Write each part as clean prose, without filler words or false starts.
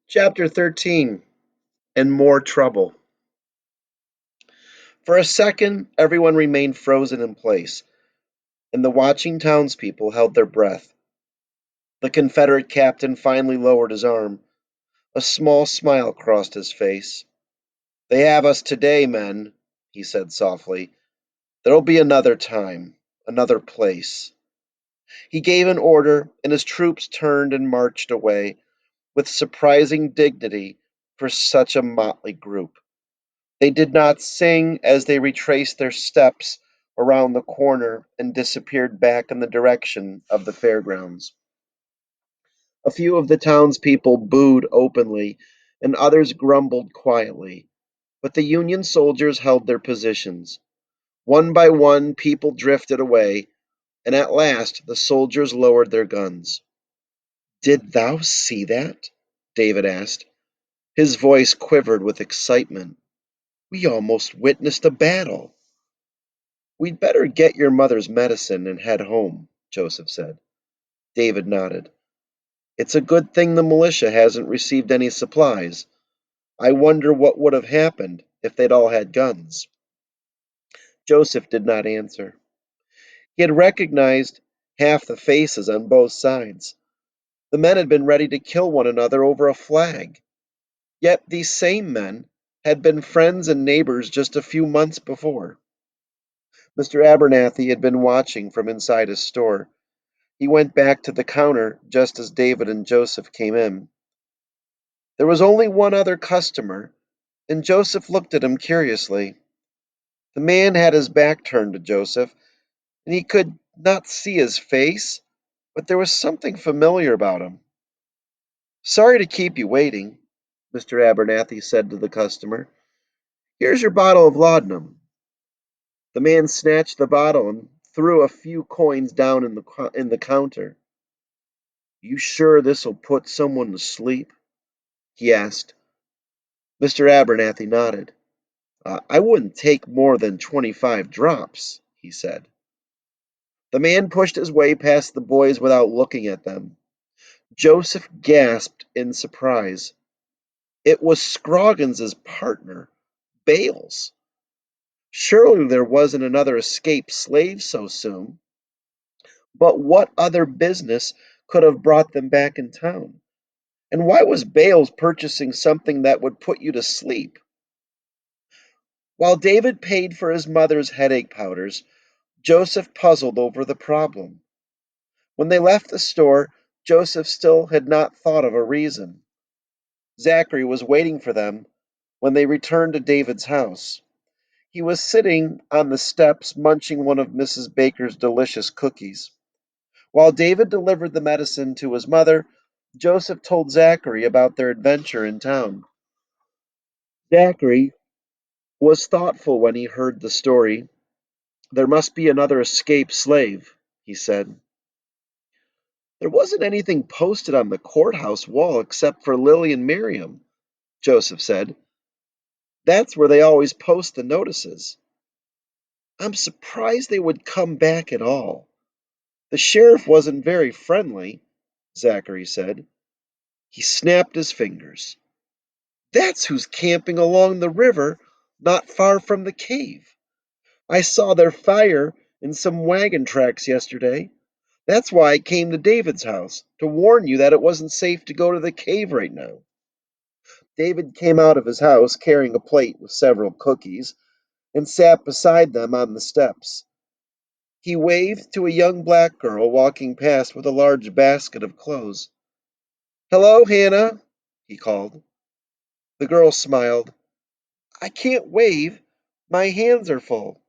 Chapter 13 And More Trouble. For a second, everyone remained frozen in place, and the watching townspeople held their breath. The Confederate captain finally lowered his arm. A small smile crossed his face. "They have us today, men," he said softly. "There'll be another time, another place." He gave an order, and his troops turned and marched away with surprising dignity for such a motley group. They did not sing as they retraced their steps around the corner and disappeared back in the direction of the fairgrounds. A few of the townspeople booed openly, and others grumbled quietly, but the Union soldiers held their positions. One by one, people drifted away, and at last the soldiers lowered their guns. "Did thou see that?" David asked. His voice quivered with excitement. "We almost witnessed a battle." "We'd better get your mother's medicine and head home," Joseph said. David nodded. "It's a good thing the militia hasn't received any supplies. I wonder what would have happened if they'd all had guns." Joseph did not answer. He had recognized half the faces on both sides. The men had been ready to kill one another over a flag. Yet these same men had been friends and neighbors just a few months before. Mr. Abernathy had been watching from inside his store. He went back to the counter just as David and Joseph came in. There was only one other customer, and Joseph looked at him curiously. The man had his back turned to Joseph, and he could not see his face, but there was something familiar about him. "Sorry to keep you waiting," Mr. Abernathy said to the customer. "Here's your bottle of laudanum." The man snatched the bottle and threw a few coins down in the counter. "You sure this'll put someone to sleep?" he asked. Mr. Abernathy nodded. "I wouldn't take more than 25 drops," he said. The man pushed his way past the boys without looking at them. Joseph gasped in surprise. It was Scroggins' partner, Bales. Surely there wasn't another escaped slave so soon. But what other business could have brought them back in town? And why was Bales purchasing something that would put you to sleep? While David paid for his mother's headache powders, Joseph puzzled over the problem. When they left the store, Joseph still had not thought of a reason. Zachary was waiting for them when they returned to David's house. He was sitting on the steps munching one of Mrs. Baker's delicious cookies. While David delivered the medicine to his mother, Joseph told Zachary about their adventure in town. Zachary was thoughtful when he heard the story. "There must be another escaped slave," he said. "There wasn't anything posted on the courthouse wall except for Lily and Miriam," Joseph said. "That's where they always post the notices." "I'm surprised they would come back at all. The sheriff wasn't very friendly," Zachary said. He snapped his fingers. "That's who's camping along the river not far from the cave. I saw their fire in some wagon tracks yesterday. That's why I came to David's house, to warn you that it wasn't safe to go to the cave right now." David came out of his house carrying a plate with several cookies and sat beside them on the steps. He waved to a young black girl walking past with a large basket of clothes. "Hello, Hannah," he called. The girl smiled. "I can't wave. My hands are full."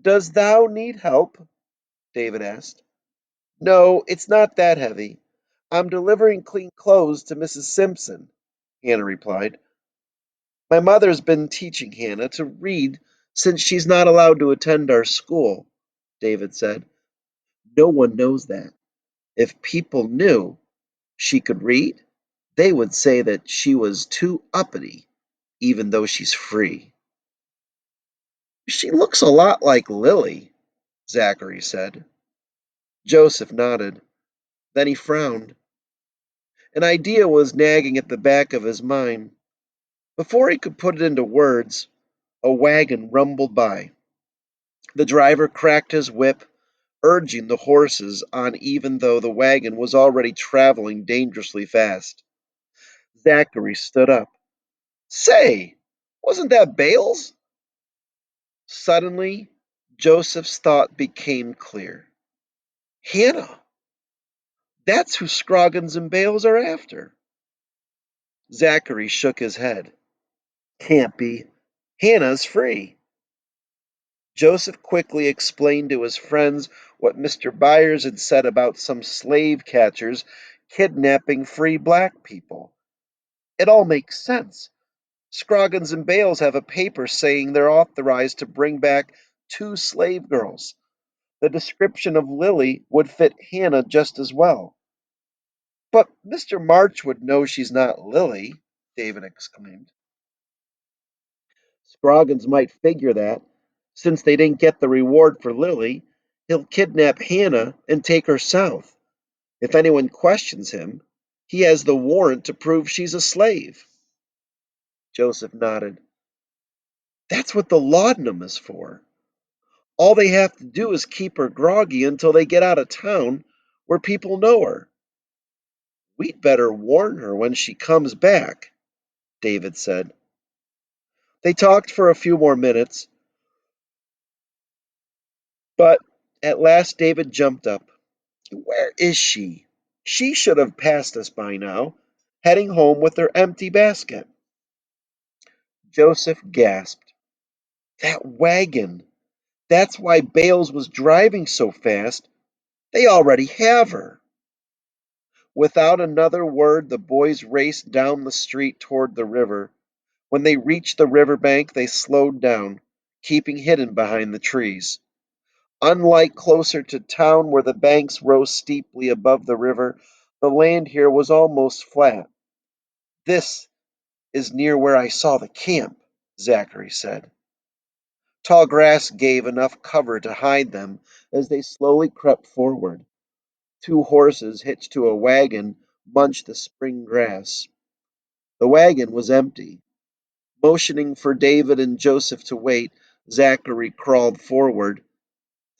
"Does thou need help?" David asked. "No, it's not that heavy. I'm delivering clean clothes to Mrs. Simpson," Hannah replied. "My mother's been teaching Hannah to read since she's not allowed to attend our school," David said. "No one knows that. If people knew she could read, they would say that she was too uppity, even though she's free." "She looks a lot like Lily," Zachary said. Joseph nodded. Then he frowned. An idea was nagging at the back of his mind. Before he could put it into words, a wagon rumbled by. The driver cracked his whip, urging the horses on even though the wagon was already traveling dangerously fast. Zachary stood up. Say, wasn't that Bales? Suddenly, Joseph's thought became clear. Hannah, that's who Scroggins and Bales are after. Zachary shook his head. Can't be. Hannah's free. Joseph quickly explained to his friends what Mr. Byers had said about some slave catchers kidnapping free black people. It all makes sense. Scroggins and Bales have a paper saying they're authorized to bring back two slave girls. The description of Lily would fit Hannah just as well. But Mr. March would know she's not Lily, David exclaimed. Scroggins might figure that, since they didn't get the reward for Lily, he'll kidnap Hannah and take her south. If anyone questions him, he has the warrant to prove she's a slave. Joseph nodded. That's what the laudanum is for. All they have to do is keep her groggy until they get out of town where people know her. We'd better warn her when she comes back, David said. They talked for a few more minutes, but at last David jumped up. Where is she? She should have passed us by now, heading home with her empty basket. Joseph gasped. That wagon! That's why Bales was driving so fast. They already have her. Without another word, the boys raced down the street toward the river. When they reached the river bank, they slowed down, keeping hidden behind the trees. Unlike closer to town where the banks rose steeply above the river, the land here was almost flat. This is near where I saw the camp, Zachary said. Tall grass gave enough cover to hide them as they slowly crept forward. Two horses hitched to a wagon munched the spring grass. The wagon was empty. Motioning for David and Joseph to wait, Zachary crawled forward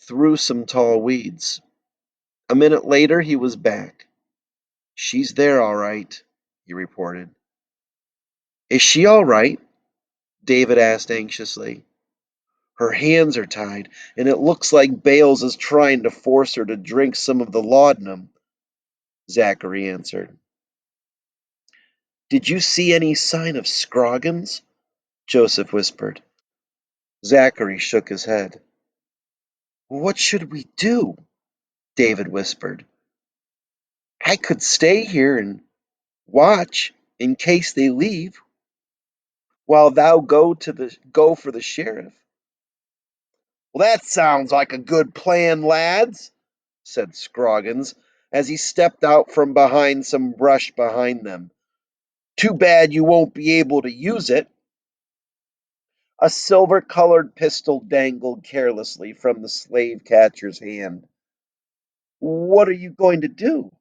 through some tall weeds. A minute later, he was back. She's there, all right, he reported. Is she all right? David asked anxiously. Her hands are tied, and it looks like Bales is trying to force her to drink some of the laudanum, Zachary answered. Did you see any sign of Scroggins? Joseph whispered. Zachary shook his head. What should we do? David whispered. I could stay here and watch in case they leave, while thou go for the sheriff. Well, that sounds like a good plan, lads, said Scroggins as he stepped out from behind some brush behind them. Too bad you won't be able to use it. A silver colored pistol dangled carelessly from the slave catcher's hand. What are you going to do?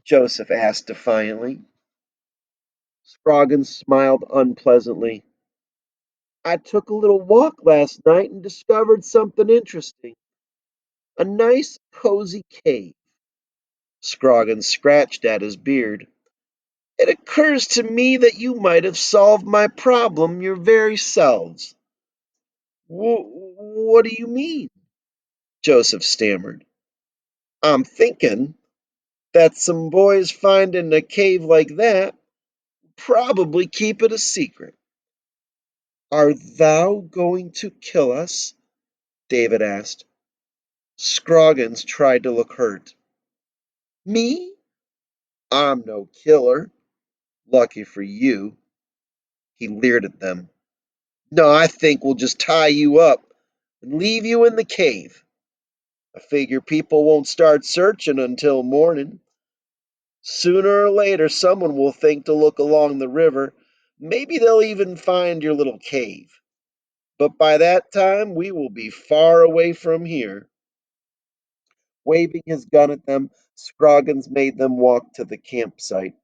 Joseph asked defiantly. Scroggins smiled unpleasantly. I took a little walk last night and discovered something interesting. A nice, cozy cave. Scroggins scratched at his beard. It occurs to me that you might have solved my problem your very selves. What do you mean? Joseph stammered. I'm thinking that some boys finding a cave like that probably keep it a secret. Are thou going to kill us? David asked. Scroggins tried to look hurt. Me? I'm no killer. Lucky for you. He leered at them. No, I think we'll just tie you up and leave you in the cave. I figure people won't start searching until morning. Sooner or later, someone will think to look along the river. Maybe they'll even find your little cave. But by that time, we will be far away from here. Waving his gun at them, Scroggins made them walk to the campsite.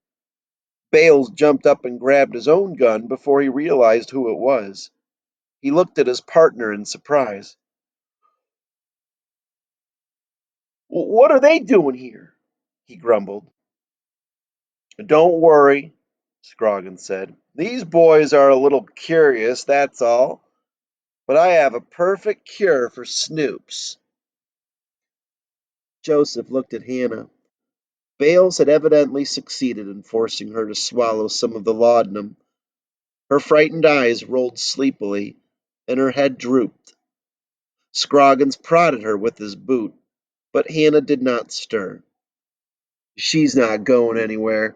Bales jumped up and grabbed his own gun before he realized who it was. He looked at his partner in surprise. What are they doing here? He grumbled. Don't worry, Scroggins said. These boys are a little curious, that's all. But I have a perfect cure for snoops. Joseph looked at Hannah. Bales had evidently succeeded in forcing her to swallow some of the laudanum. Her frightened eyes rolled sleepily, and her head drooped. Scroggins prodded her with his boot, but Hannah did not stir. She's not going anywhere.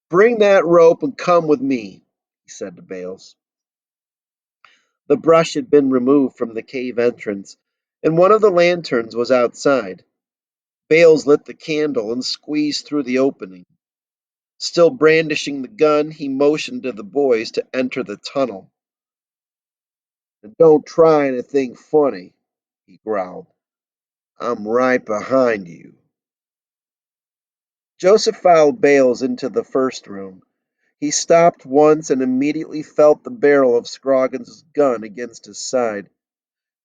Bring that rope and come with me, he said to Bales. The brush had been removed from the cave entrance, and one of the lanterns was outside. Bales lit the candle and squeezed through the opening. Still brandishing the gun, he motioned to the boys to enter the tunnel. "And don't try anything funny," he growled. "I'm right behind you." Joseph followed Bales into the first room. He stopped once and immediately felt the barrel of Scroggins's gun against his side.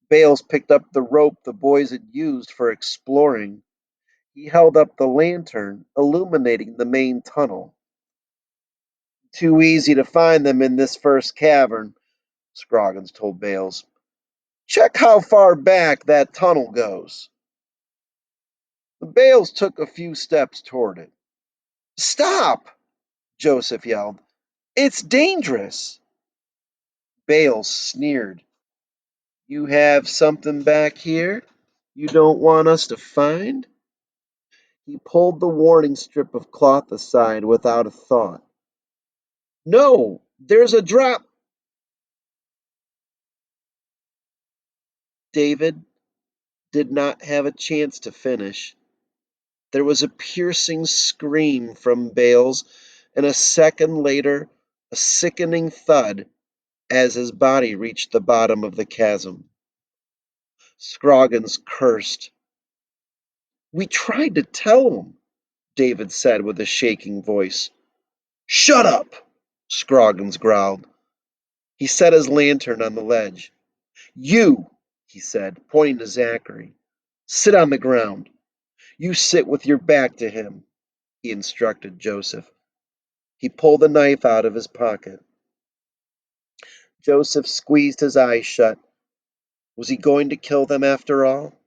Bales picked up the rope the boys had used for exploring. He held up the lantern, illuminating the main tunnel. "Too easy to find them in this first cavern," Scroggins told Bales. "Check how far back that tunnel goes." Bales took a few steps toward it. "Stop!" Joseph yelled. "It's dangerous." Bales sneered. "You have something back here you don't want us to find?" He pulled the warning strip of cloth aside without a thought. "No, there's a drop." David did not have a chance to finish. There was a piercing scream from Bales, and a second later, a sickening thud as his body reached the bottom of the chasm. Scroggins cursed. "We tried to tell him," David said with a shaking voice. "Shut up!" Scroggins growled. He set his lantern on the ledge. "You," he said, pointing to Zachary, "sit on the ground. You sit with your back to him," he instructed Joseph. He pulled a knife out of his pocket. Joseph squeezed his eyes shut. Was he going to kill them after all?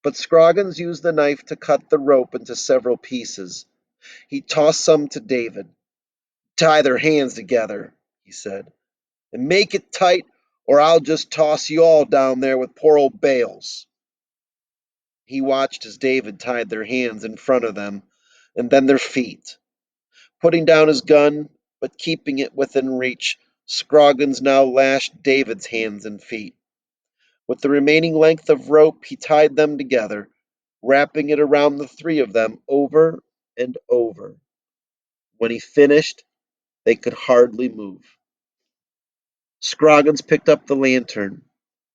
But Scroggins used the knife to cut the rope into several pieces. He tossed some to David. "Tie their hands together," he said, "and make it tight, or I'll just toss you all down there with poor old Bales." He watched as David tied their hands in front of them, and then their feet. Putting down his gun, but keeping it within reach, Scroggins now lashed David's hands and feet. With the remaining length of rope, he tied them together, wrapping it around the three of them over and over. When he finished, they could hardly move. Scroggins picked up the lantern.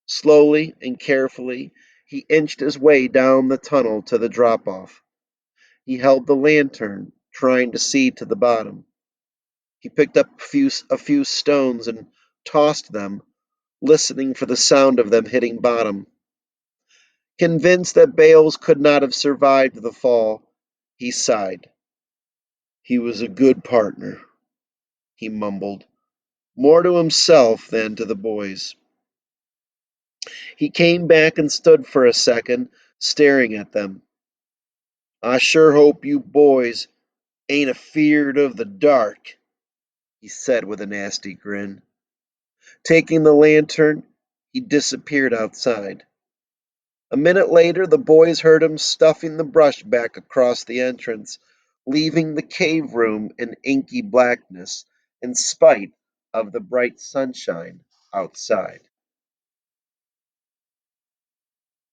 Slowly and carefully, he inched his way down the tunnel to the drop off. He held the lantern, trying to see to the bottom. He picked up a few stones and tossed them, listening for the sound of them hitting bottom. Convinced that Bales could not have survived the fall, he sighed. "He was a good partner," he mumbled, more to himself than to the boys. He came back and stood for a second, staring at them. "I sure hope you boys ain't afeared of the dark," he said with a nasty grin. Taking the lantern, he disappeared outside. A minute later, the boys heard him stuffing the brush back across the entrance, leaving the cave room in inky blackness, in spite of the bright sunshine outside.